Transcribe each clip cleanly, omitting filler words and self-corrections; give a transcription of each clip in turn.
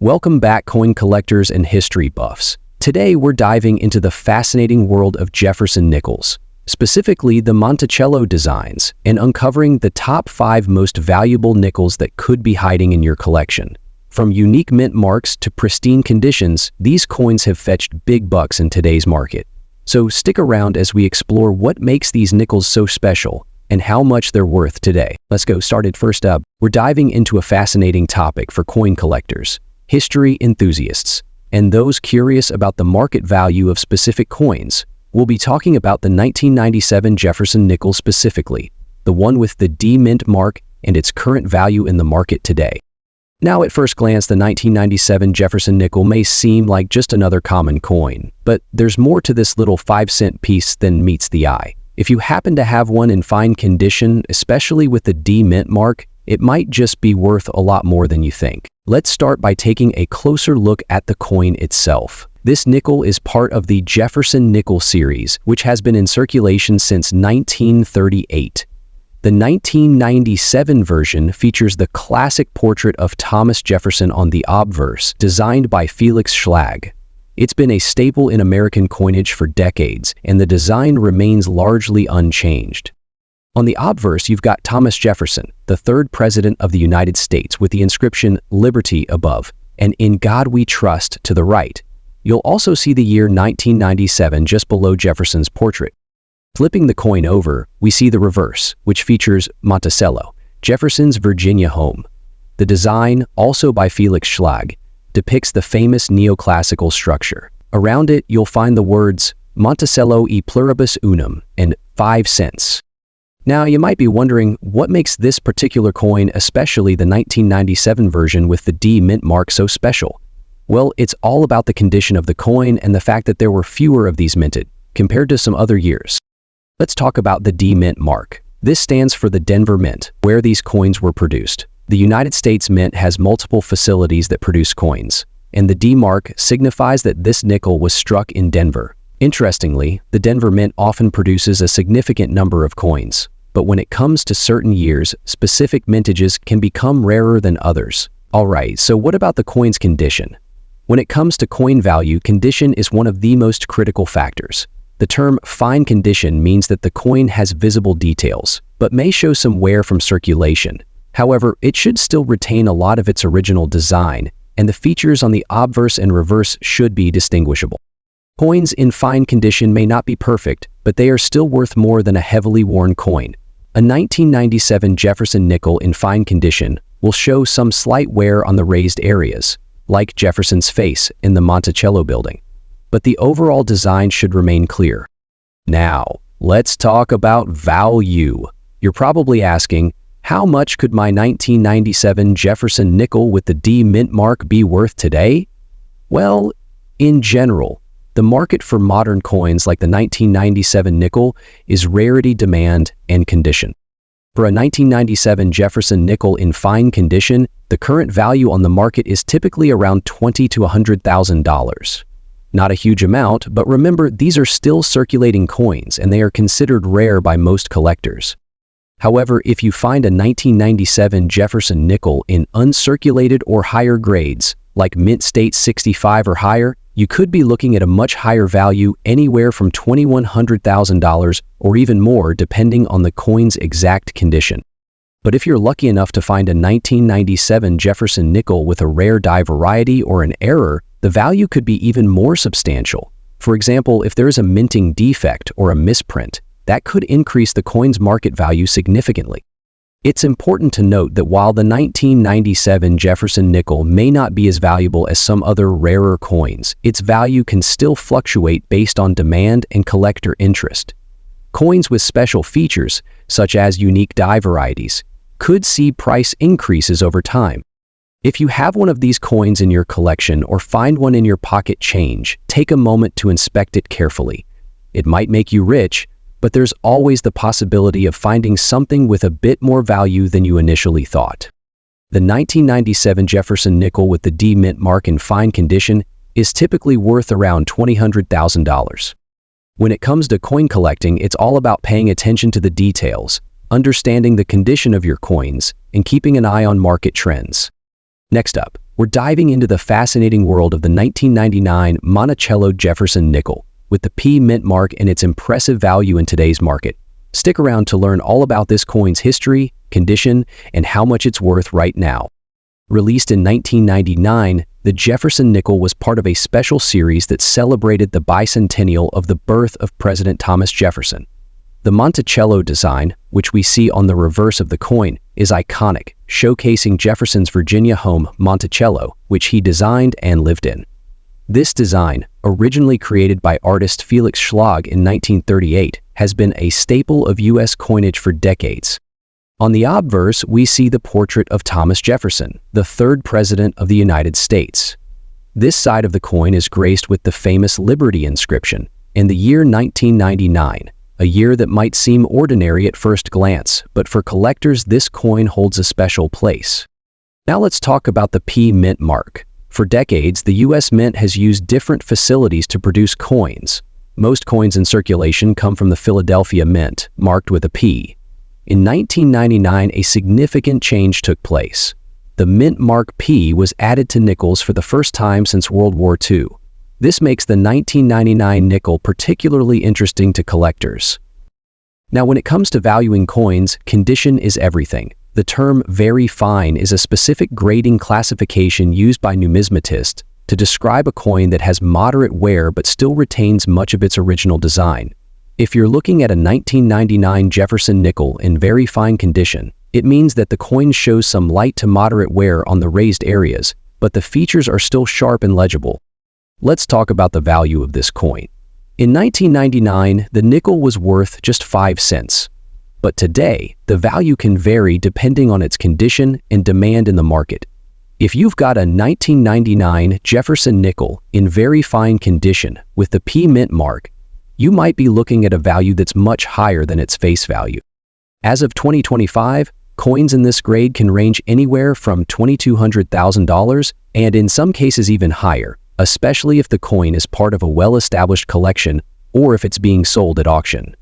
Welcome back, coin collectors and history buffs. Today we're diving into the fascinating world of Jefferson Nicklas, specifically the Monticello designs, and uncovering the top 5 most valuable nickels that could be hiding in your collection. From unique mint marks to pristine conditions, these coins have fetched big bucks in today's market. So stick around as we explore what makes these nickels so special and how much they're worth today. Let's go started. First up, we're diving into a fascinating topic for coin collectors, history enthusiasts, and those curious about the market value of specific coins. We'll be talking about the 1997 Jefferson nickel specifically, the one with the D mint mark and its current value in the market today. Now, at first glance, the 1997 Jefferson nickel may seem like just another common coin, but there's more to this little 5-cent piece than meets the eye. If you happen to have one in fine condition, especially with the D mint mark, it might just be worth a lot more than you think. Let's start by taking a closer look at the coin itself. This nickel is part of the Jefferson nickel series, which has been in circulation since 1938. The 1997 version features the classic portrait of Thomas Jefferson on the obverse, designed by Felix Schlag. It's been a staple in American coinage for decades, and the design remains largely unchanged. On the obverse, you've got Thomas Jefferson, the 3rd President of the United States, with the inscription "Liberty" above, and "In God We Trust" to the right. You'll also see the year 1997 just below Jefferson's portrait. Flipping the coin over, we see the reverse, which features Monticello, Jefferson's Virginia home. The design, also by Felix Schlag, depicts the famous neoclassical structure. Around it, you'll find the words "Monticello e pluribus unum" and 5 cents. Now, you might be wondering what makes this particular coin, especially the 1997 version with the D mint mark, so special. Well, it's all about the condition of the coin and the fact that there were fewer of these minted, compared to some other years. Let's talk about the D mint mark. This stands for the Denver Mint, where these coins were produced. The United States Mint has multiple facilities that produce coins, and the D mark signifies that this nickel was struck in Denver. Interestingly, the Denver Mint often produces a significant number of coins, but when it comes to certain years, specific mintages can become rarer than others. Alright, so what about the coin's condition? When it comes to coin value, condition is one of the most critical factors. The term fine condition means that the coin has visible details, but may show some wear from circulation. However, it should still retain a lot of its original design, and the features on the obverse and reverse should be distinguishable. Coins in fine condition may not be perfect, but they are still worth more than a heavily worn coin. A 1997 Jefferson nickel in fine condition will show some slight wear on the raised areas, like Jefferson's face in the Monticello building, but the overall design should remain clear. Now, let's talk about value. You're probably asking, how much could my 1997 Jefferson nickel with the D mint mark be worth today? Well, in general, the market for modern coins like the 1997 nickel is rarity, demand, and condition. For a 1997 Jefferson nickel in fine condition, the current value on the market is typically around $20,000 to $100,000. Not a huge amount, but remember, these are still circulating coins and they are considered rare by most collectors. However, if you find a 1997 Jefferson nickel in uncirculated or higher grades, like mint state 65 or higher, you could be looking at a much higher value, anywhere from $2,100,000 or even more, depending on the coin's exact condition. But if you're lucky enough to find a 1997 Jefferson nickel with a rare die variety or an error, the value could be even more substantial. For example, if there is a minting defect or a misprint, that could increase the coin's market value significantly. It's important to note that while the 1997 Jefferson nickel may not be as valuable as some other rarer coins, its value can still fluctuate based on demand and collector interest. Coins with special features, such as unique die varieties, could see price increases over time. If you have one of these coins in your collection or find one in your pocket change, take a moment to inspect it carefully. It might make you rich, but there's always the possibility of finding something with a bit more value than you initially thought. The 1997 Jefferson nickel with the D mint mark in fine condition is typically worth around $200,000. When it comes to coin collecting, it's all about paying attention to the details, understanding the condition of your coins, and keeping an eye on market trends. Next up, we're diving into the fascinating world of the 1999 Monticello Jefferson nickel, with the P mint mark and its impressive value in today's market. Stick around to learn all about this coin's history, condition, and how much it's worth right now. Released in 1999, the Jefferson nickel was part of a special series that celebrated the bicentennial of the birth of President Thomas Jefferson. The Monticello design, which we see on the reverse of the coin, is iconic, showcasing Jefferson's Virginia home, Monticello, which he designed and lived in. This design, originally created by artist Felix Schlag in 1938, has been a staple of U.S. coinage for decades. On the obverse, we see the portrait of Thomas Jefferson, the third president of the United States. This side of the coin is graced with the famous Liberty inscription, in the year 1999. A year that might seem ordinary at first glance, but for collectors this coin holds a special place. Now let's talk about the P mint mark. For decades, the U.S. Mint has used different facilities to produce coins. Most coins in circulation come from the Philadelphia Mint, marked with a P. In 1999, a significant change took place. The mint mark P was added to nickels for the first time since World War II. This makes the 1999 nickel particularly interesting to collectors. Now, when it comes to valuing coins, condition is everything. The term very fine is a specific grading classification used by numismatists to describe a coin that has moderate wear but still retains much of its original design. If you're looking at a 1999 Jefferson nickel in very fine condition, it means that the coin shows some light to moderate wear on the raised areas, but the features are still sharp and legible. Let's talk about the value of this coin. In 1999, the nickel was worth just 5 cents. But today, the value can vary depending on its condition and demand in the market. If you've got a 1999 Jefferson nickel in very fine condition with the P mint mark, you might be looking at a value that's much higher than its face value. As of 2025, coins in this grade can range anywhere from $2,200,000 and in some cases even higher, especially if the coin is part of a well-established collection or if it's being sold at auction.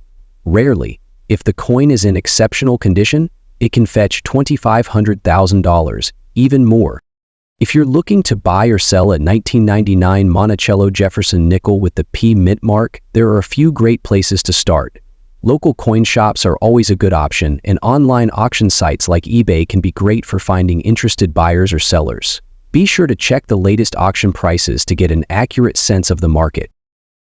Rarely, if the coin is in exceptional condition, it can fetch $2,500,000, even more. If you're looking to buy or sell a 1999 Monticello Jefferson nickel with the P mint mark, there are a few great places to start. Local coin shops are always a good option, and online auction sites like eBay can be great for finding interested buyers or sellers. Be sure to check the latest auction prices to get an accurate sense of the market.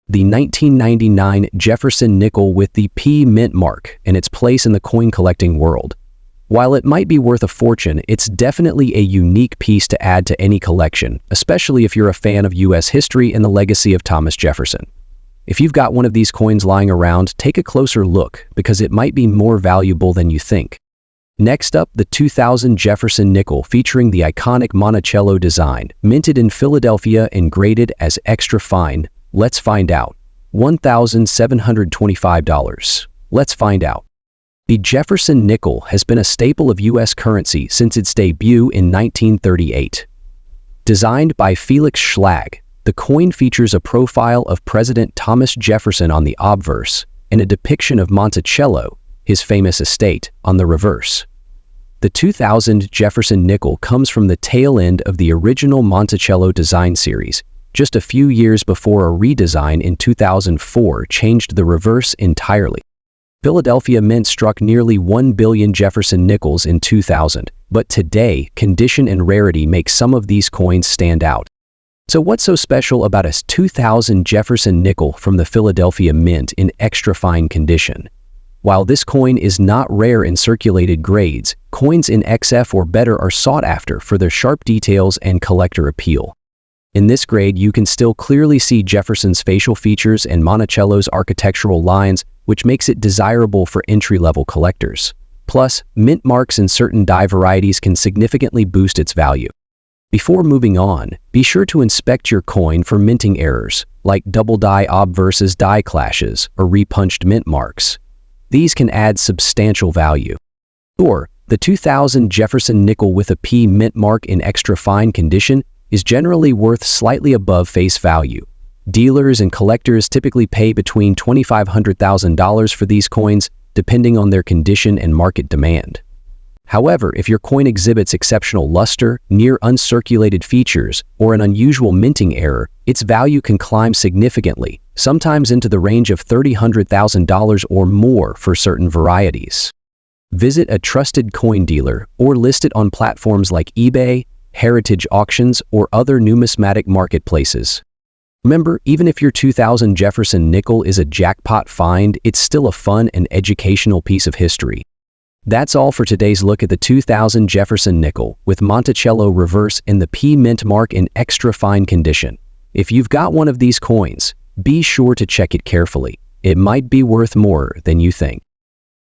The 1999 Jefferson nickel with the P mint mark and its place in the coin collecting world. While it might be worth a fortune, it's definitely a unique piece to add to any collection, especially if you're a fan of U.S. history and the legacy of Thomas Jefferson. If you've got one of these coins lying around, take a closer look because it might be more valuable than you think. Next up, the 2000 Jefferson nickel featuring the iconic Monticello design, minted in Philadelphia and graded as extra fine. Let's find out. $1,725. Let's find out. The Jefferson nickel has been a staple of U.S. currency since its debut in 1938. Designed by Felix Schlag, the coin features a profile of President Thomas Jefferson on the obverse and a depiction of Monticello, his famous estate, on the reverse. The 2000 Jefferson nickel comes from the tail end of the original Monticello design series, just a few years before a redesign in 2004 changed the reverse entirely. Philadelphia Mint struck nearly 1 billion Jefferson nickels in 2000, but today, condition and rarity make some of these coins stand out. So what's so special about a 2000 Jefferson nickel from the Philadelphia Mint in extra fine condition? While this coin is not rare in circulated grades, coins in XF or better are sought after for their sharp details and collector appeal. In this grade, you can still clearly see Jefferson's facial features and Monticello's architectural lines, which makes it desirable for entry-level collectors. Plus, mint marks in certain die varieties can significantly boost its value. Before moving on, be sure to inspect your coin for minting errors, like double die obverses die clashes or repunched mint marks. These can add substantial value. Or, the 2000 Jefferson nickel with a P mint mark in extra fine condition is generally worth slightly above face value. Dealers and collectors typically pay between $2,500,000 for these coins, depending on their condition and market demand. However, if your coin exhibits exceptional luster, near uncirculated features, or an unusual minting error, its value can climb significantly, sometimes into the range of $100,000 or more for certain varieties. Visit a trusted coin dealer or list it on platforms like eBay, heritage auctions, or other numismatic marketplaces. Remember, even if your 2000 Jefferson nickel is a jackpot find, it's still a fun and educational piece of history. That's all for today's look at the 2000 Jefferson nickel with Monticello reverse in the P mint mark in extra fine condition. If you've got one of these coins, be sure to check it carefully. It might be worth more than you think.